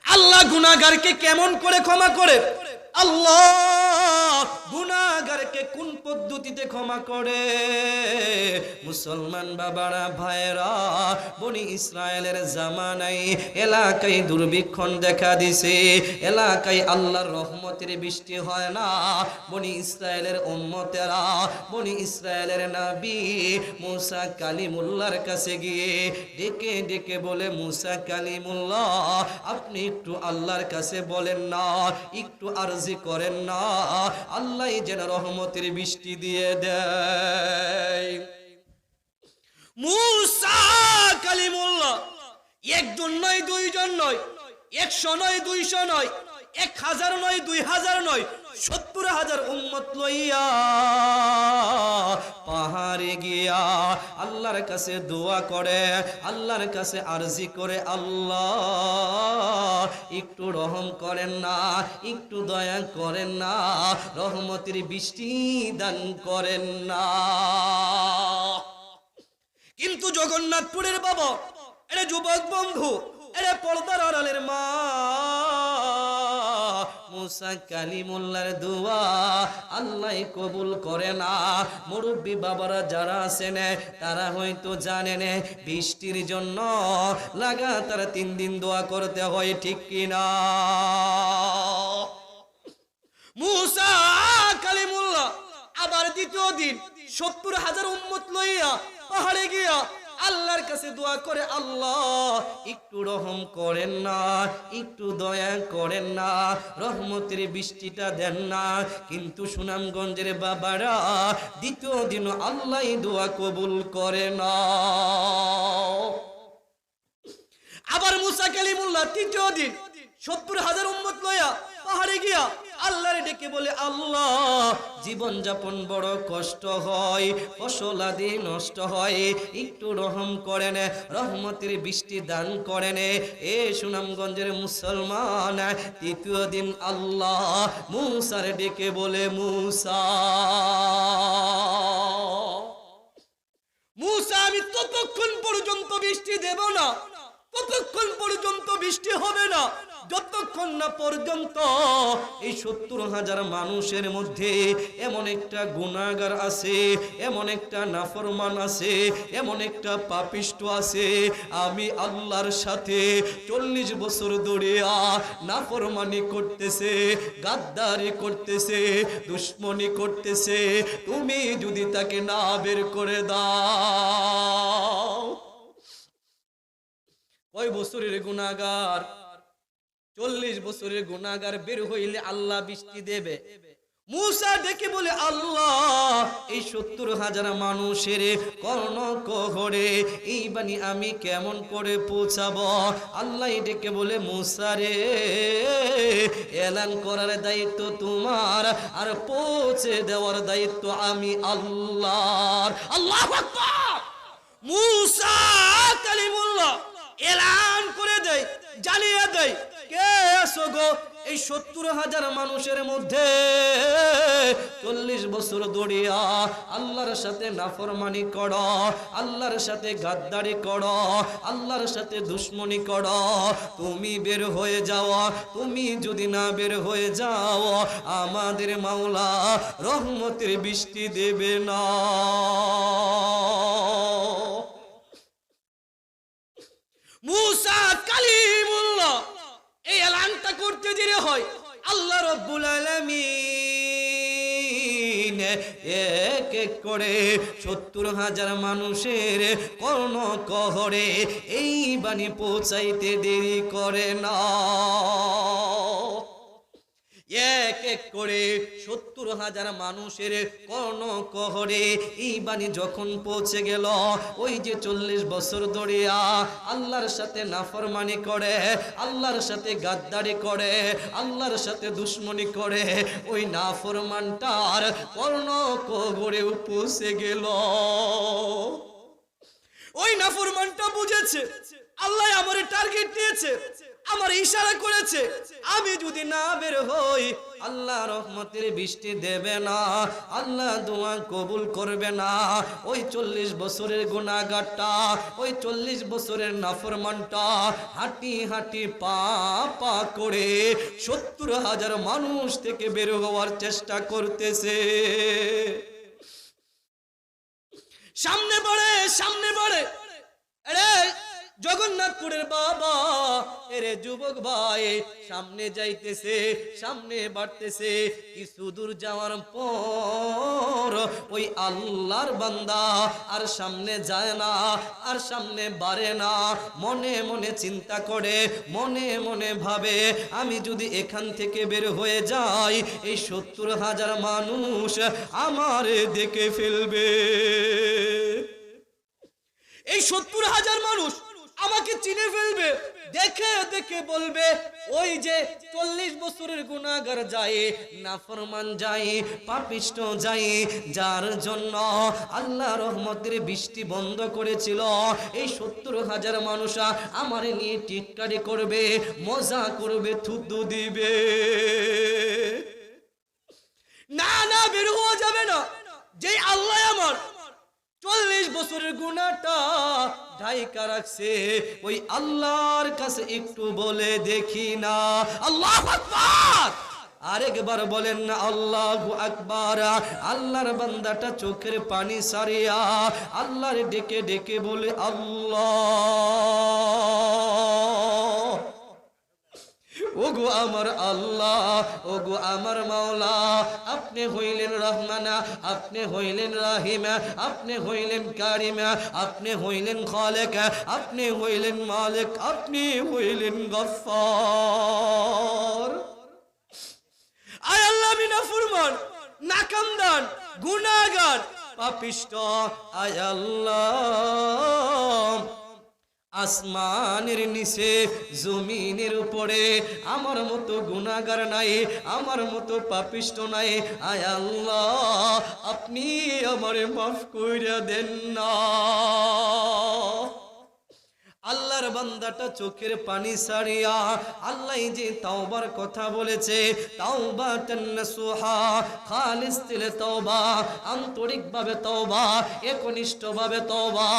আল্লাহ গুনাহগারকে কেমন করে ক্ষমা করে? আল্লাহ গুনাহগারকে কোন পদ্ধতিতে ক্ষমা করে? মুসলমান বাবারা, ভাইরা, বনি ইসরায়েলের জামানায় এলাকায় দুর্ভিক্ষণ দেখা দিছে, এলাকায় আল্লাহর রহমতের বৃষ্টি হয় না। বনি ইসরায়েলের উম্মতেরা, বনি ইসরায়েলের নবী মুসা কালিমুল্লাহর কাছে গিয়ে ডেকে ডেকে বলে, মুসা কালিমুল্লাহ, আপনি একটু আল্লাহর কাছে বলেন না, একটু আরজি করেন না, আল্লাহ যেন রহমতের বৃষ্টি দিয়ে দেয়। মুসা কালিমুল্লাহ একজন নয়, দুইজন নয়, 100 নয়, 200 নয়, 1000 নয়, 2000 নয়, 70,000 উম্মত লইয়া পাহাড়ে গিয়া আল্লাহর কাছে দোয়া করে, আল্লাহর কাছে আরজি করে, আল্লাহ একটু রহম করেন না, একটু দয়া করেন না, রহমতের বৃষ্টি দান করেন না। কিন্তু জগন্নাথপুরের বাবা, এরে যুবক বন্ধু, এরে পর্দার আড়ালের মা, মুসা কালিমুল্লাহর দোয়া আল্লাহ কবুল করে না। মুরব্বী বাবারা যারা আছেন তারা হয়তো জানেন বৃষ্টির জন্য লাগাতার 3 দিন দোয়া করতে হয়, ঠিক কিনা? মুসা কালিমুল্লাহ আবার দ্বিতীয় দিন 70,000 উম্মত লইয়া পাহাড়ে গিয়া আল্লাহর কাছে দোয়া করে, আল্লাহ একটু রহম করেন না, একটু দয়া করেন না, রহমতের বৃষ্টিটা দেন না। কিন্তু সুনামগঞ্জের বাবারা দ্বিতীয় দিন আল্লাহ দোয়া কবুল করে না। আবার মুসা কালিমুল্লাহ তৃতীয় দিন 70,000 উম্মত লইয়া পাহাড়ে গিয়া আল্লাহরে ডেকে বলে, আল্লাহ জীবন যাপন বড় কষ্ট হয়, ফসল আদি নষ্ট হয়, একটু রহম করেন, রহমতের বৃষ্টি দান করেন। এ সুনামগঞ্জের মুসলমান, তৃতীয় দিন আল্লাহ মুসারে ডেকে বলে, মুসা মুসা আমি ততক্ষণ পর্যন্ত বৃষ্টি দেব না, ততক্ষণ পর্যন্ত বৃষ্টি হবে না, যতক্ষণ না পর্যন্ত এই 70,000 মানুষের মধ্যে এমন একটা গুনাহগার আছে, এমন একটা নাফরমান আছে, এমন একটা পাপিষ্ট আছে, আমি আল্লাহর সাথে 40 বছর ধরে নাফরমানি করতেছে, গাদ্দারি করতেছে, দুশ্মনী করতেছে, তুমি যদি তাকে না বের করে দাও। কয় বছরের গুনাহগার? 40 বছরের গুনাহগার বের হইলে আল্লাহ বৃষ্টি দেবে। মুসা ডেকে বলে, আল্লাহ এই 70,000 মানুষের কর্ণ কহরে এই বাণী আমি কেমন করে পৌঁছাবো? আল্লাহ ডেকে বলে, মুসা রে, এলান করার দায়িত্ব তোমার, আর পৌঁছে দেওয়ার দায়িত্ব আমি আল্লাহর। আল্লাহু আকবার। মুসা কালিমুল্লাহ এলান করে দেয়, জানিয়ে দেয়, কে আছো গো? এই 70,000 মানুষের মধ্যে 40 বছর ধরিয়া আল্লাহর সাথে নাফরমানি করো, আল্লাহর সাথে গাদ্দারি করো, আল্লাহর সাথে দুশ্মনী করো, তুমি বের হয়ে যাও। তুমি যদি না বের হয়ে যাও, আমাদের মাওলা রহমতের বৃষ্টি দেবে না। মুসা কালিমুল্লাহ এই এলানটা করতে দেরি হয়, আল্লাহ রাব্বুল আলামিন এক এক করে 70,000 মানুষের কর্ণ কহরে এই বাণী পৌঁছাইতে দেরি করে না। এক এক করে 70,000 মানুষের কর্ণ কহরে এই বাণী যখন পৌঁছে গেল, ওই যে 40 বছর ধরে আল্লাহর সাথে নাফরমানি করে, আল্লাহর সাথে গাদ্দারি করে, আল্লাহর সাথে দুশ্মনী করে, ওই নাফরমানটার কর্ণ কহরে পৌঁছে গেল। ওই নাফরমানটা বুঝেছে আল্লাহ আমারে টার্গেট দিয়েছে, আমার ইশারা করেছে, আমি যদি না বের হই আল্লাহ রহমতের বৃষ্টি দেবে না, আল্লাহ দোয়া কবুল করবে না। ওই 40 বছরের গুনাহগারটা, ওই 40 বছরের নাফরমানটা হাঁটি হাঁটি পা পা করে 70,000 মানুষ থেকে বের হওয়ার চেষ্টা করতেছে। সামনে বাড়ে, সামনে বাড়ে। আরে জগন্নাথপুরের বাবা, এরে যুবক ভাই, সামনে যাইতেছে, সামনে বাড়তেছে। কিছু দূর যাওয়ার পর ওই আল্লাহর বান্দা আর সামনে যায় না, আর সামনে বাড়ে না। মনে মনে চিন্তা করে, মনে মনে ভাবে, আমি যদি এখান থেকে বের হয়ে যাই এই 70,000 মানুষ আমারে দেখে ফেলবে। এই 70,000 মানুষ আমাকে চিনে ফেলবে, দেখে দেখে বলবে ওই যে 40 বছরের গুনাহগার যায়, নাফরমান যায়, পাপিষ্ট যায়, যার জন্য আল্লাহ রহমতের বৃষ্টি বন্ধ করেছিল, এই 70,000 মানুষ আমারে নিয়ে টিটকারি করবে, মজা করবে, থুতু দিবে। না না, বের হওয়া যাবে না। যে আল্লাহ আমার 40 বছরের গুনাহটা ঢাইকা রাখছে, ওই আল্লাহর কাছে একটু বলে দেখি না। আল্লাহু আকবার, আরেকবার বলেন না আল্লাহু আকবার। আল্লাহর বান্দাটা চোখের পানি সারিয়া আল্লাহর ডেকে ডেকে বলে, আল্লাহ, ওগো আমার আল্লাহ, ওগো আমার মাওলা, আপনি হইলেন রহমানা, আপনি হইলেন রাহিমা, আপনি হইলেন কারিমা, আপনি হইলেন খালেক, আপনি হইলেন মালিক, আপনি হইলেন গফফার। আয় আল্লাহ, আমি নাফরমান, নাকামদান, গুনাহগার, পাপিষ্ট। আয় আল্লাহ, আসমানের নিচে জমিনের উপরে আমার মতো গুনাহগার নাই, আমার মতো পাপিষ্ট নাই। আয় আল্লাহ, আপনি আমারে মাফ কইরা দেন না। আল্লাহর বান্দাটা চোখের পানি ছাড়িয়া আল্লাহ যে তাওবার কথা বলেছে, তাওবাতান নাসুহা, খালিস দিলে তওবা, আন্তরিকভাবে তওবা, একনিষ্ঠভাবে তওবা,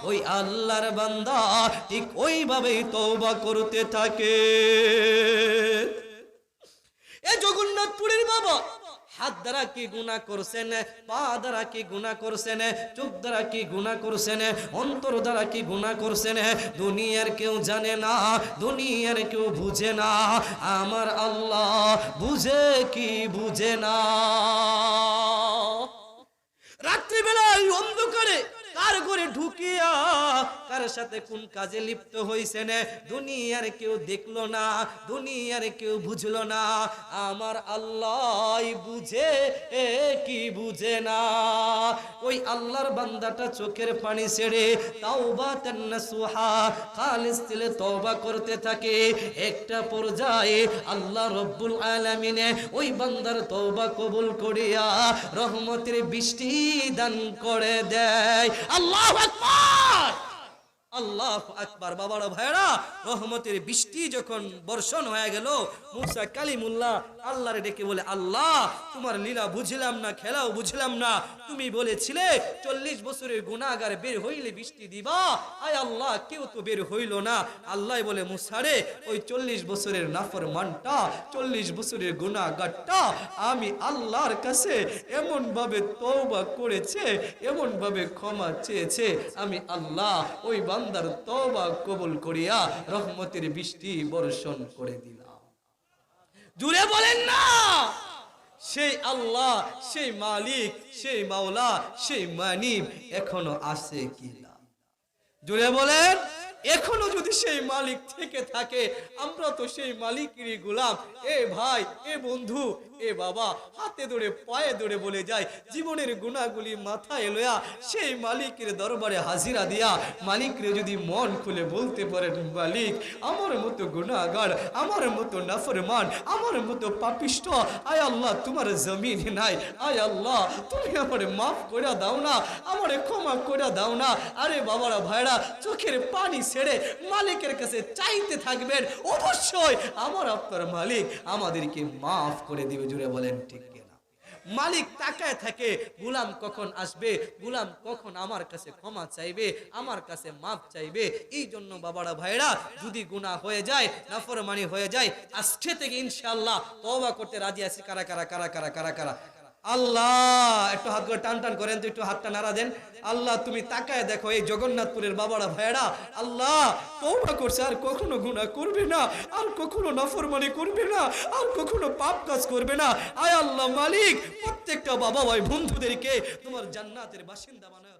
ওই আল্লাহর বান্দা ঠিক ওইভাবেই তওবা করতে থাকে। এ জগন্নাথপুরের বাবা, হাত দ্বারা কি গুনাহ করছেন, পা দ্বারা কি গুনাহ করছেন, চোখ দ্বারা কি গুনাহ করছেন, অন্তর দ্বারা কি গুনাহ করছেন, দুনিয়ার কেউ জানে না, দুনিয়ার কেউ বুঝে না। আমার আল্লাহ বুঝে কি বুঝে না। রাত্রিবেলায় অন্ধকারে কার ঘরে ঢুকিয়া কার সাথে কোন কাজে লিপ্ত হইছেন, দুনিয়ার কেউ দেখলো না, দুনিয়ার কেউ বুঝলো না। আমার আল্লাহ বুঝে কি বুঝে না। ওই আল্লাহর বান্দাটা চোখের পানি ছেড়ে তাওবাতান নাসুহা, খালিস দিলে তওবা করতে থাকে। একটা পর্যায়ে আল্লাহ রব্বুল আলামিন ওই বান্দার তওবা কবুল করিয়া রহমতের বৃষ্টি দান করে দেয়। আল্লাহু আকবার, আল্লাহু আকবার। বাবারা ভাইরা, রহমতের বৃষ্টি যখন বর্ষণ হয়ে গেল, মুসা কালিমুল্লাহ আল্লাহরে ডেকে বলে, আল্লাহ, তোমার লীলা বুঝলাম না, খেলাও বুঝলাম না। তুমি বলেছিলে 40 বছরের গুনাহগার বের হইলে বৃষ্টি দিবা। আয় আল্লাহ, কেউ তো বের হইল না। আল্লাহ বলে, মুসারে, ওই 40 বছরের নাফরমানটা, 40 বছরের গুনাহগারটা আমি আল্লাহর কাছে এমন ভাবে তওবা করেছে, এমন ভাবে ক্ষমা চেয়েছে, আমি আল্লাহ ওই বান্দার তওবা কবুল করিয়া রহমতের বৃষ্টি বর্ষণ করে দিলাম। জুড়ে বলেন না, সেই আল্লাহ, সেই মালিক, সেই মাওলা, সেই মানিব এখনো আছে কিনা? জুড়ে বলেন, এখনো যদি সেই মালিক থেকে থাকে, আমরা তো সেই মালিকেরই গোলাম। এ ভাই, এ বন্ধু, এ বাবা, হাতে ধরে পায়ে ধরে বলে যায়, জীবনের গুনাহগুলি মাথায় লয়া সেই মালিকের দরবারে হাজিরা দিয়া মালিকরে যদি মন খুলে বলতে পারেন, মালিক, আমার মতো গুনাহগার, আমার মতো নাফরমান, আমার মতো পাপিষ্ট, আয় আল্লাহ তোমার জমিন নাই, আয় আল্লাহ তুমি আমারে মাফ করে দাও না, আমারে ক্ষমা করে দাও না। আরে বাবারা ভাইরা, চোখের পানি ছেড়ে মালিকের কাছে চাইতে থাকবেন, অবশ্যই আমার আপনার মালিক আমাদেরকে মাফ করে দিবে। জুড়ে বলেন ঠিক কিনা? মালিক তাকায় থাকে গোলাম কখন আসবে, গোলাম কখন আমার কাছে ক্ষমা চাইবে, আমার কাছে মাফ চাইবে। এই জন্য বাবারা ভাইরা, যদি গুনাহ হয়ে যায়, নাফরমানি হয়ে যায়, আজকে থেকে ইনশাআল্লাহ তওবা করতে রাজি আছি। কারা কারা কারা কারা কারা কারা আল্লাহ একটু হাত করে টান টান করেন তো, একটু হাতটা নাড়া দেন। আল্লাহ তুমি তাকায় দেখো এই জগন্নাথপুরের বাবারা ভাইরা, আল্লাহ তওবা করছে, আর কখনো গুনাহ করবে না, আর কখনো নাফরমানি করবে না, আর কখনো পাপ কাজ করবে না। আয় আল্লাহ মালিক, প্রত্যেকটা বাবা ভাই বন্ধুদেরকে তোমার জান্নাতের বাসিন্দা বানায়।